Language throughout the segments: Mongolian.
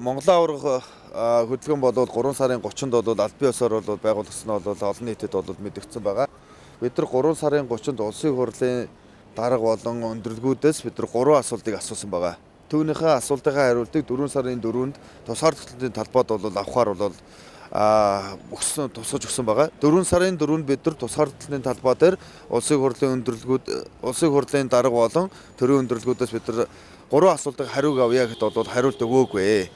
Монголын аврах хөдөлгөөн болоод 3 сарын 30-нд болоод аль бие ёсоор болоод байгуулагдсан нь болоод олон нийтэд болоод мэдэгдсэн байгаа. Бид нар 3 сарын 30-нд улсын хурлын дарга болон өндөрлгүүдээс бид нар 3 асуултыг асуусан байгаа. Түүнийхээ асуултынхаа хариултыг 4 сарын 4-нд тусгаар тогтнолын талбайд болоод авахар болоод тусгаж өгсөн байгаа. 4 сарын 4-нд бид нар тусгаар тогтнолын талбай дээр улсын хурлын өндөрлгүүд, улсын хурлын дарга болон төрийн өндөрлгүүдээс бид нар 3 асуултыг хариуг авъя гэхэд бол хариулт өгөөгүй.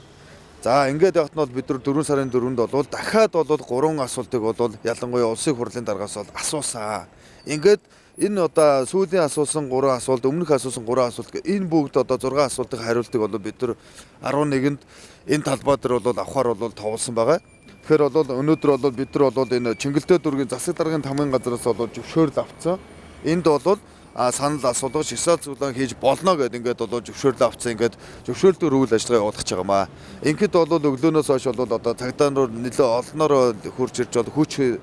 За ингээд явахт нь бол бид нар 4 сарын 4-нд бол дахиад бол 3 асуултыг бол ялангуяа улсын хурлын даргаас бол асуусан. Ингээд энэ одоо сүүлийн асуусан 3 асуулт, өмнөх асуусан 3 асуулт энэ бүгд одоо 6 асуултын хариултыг бол бид нар 11-нд энэ талбай дээр бол авахар бол товолсон байгаа. Тэгэхээр бол өнөөдөр бол бид нар бол энэ Чингэлтэй дүүргийн засаг даргын тамгын газраас бол зөвшөөрөл авцсан. Энд бол санал асуулгаж ихсэл зүйлэн хийж болно гэдэг ингээд бол зөвшөөрөл авцсан, ингээд зөвшөөрлөөр үйл ажиллагаа явуулах гэж байгаамаа. Ингээд бол өглөөнөөс хойш бол одоо цагдаа нар нэлээд олноор хурж ирж бол хүч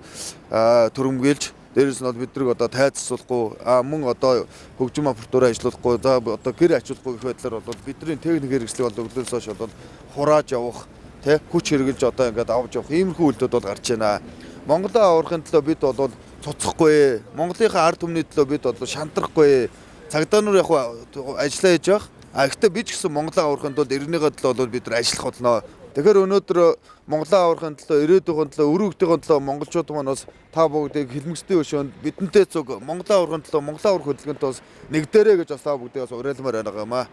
төрөмгийлж дээрээс нь бол бидрэг одоо тайцсуулахгүй мөн одоо хөгжим аппаратураа ажиллуулахгүй за одоо гэр ачуулахгүй гэх байдлаар бол бидний техник хэрэгслийг бол өглөөнөөс хойш бол хурааж явах хүч хэрэгжилж одоо ингээд авч явах иймэрхүү үйлдэл бол гарч байна. Монголын аврахын төлөө бид бол цоцохгүй. Монголынхаа ард түмний төлөө бид бол шантрахгүй. Цагдаа нар яг ажиллаа хийж байгаа. Гэхдээ би ч гэсэн Монголын аврахын тулд иргэнийхээ төлөө бол бид нар ажиллах болно. Тэгэхээр өнөөдөр Монголын аврахын төлөө, ирээдүйн төлөө, өр хүүхдийн төлөө монголчууд манаас та бүгдийг хилмигсдийн өшөөнд бидэнтэй цуг Монголын аврахын төлөө, Монголын аврах хөдөлгөөнтэй бас нэгдээрэй гэж бас та бүгдийг бас уриалмаар байна.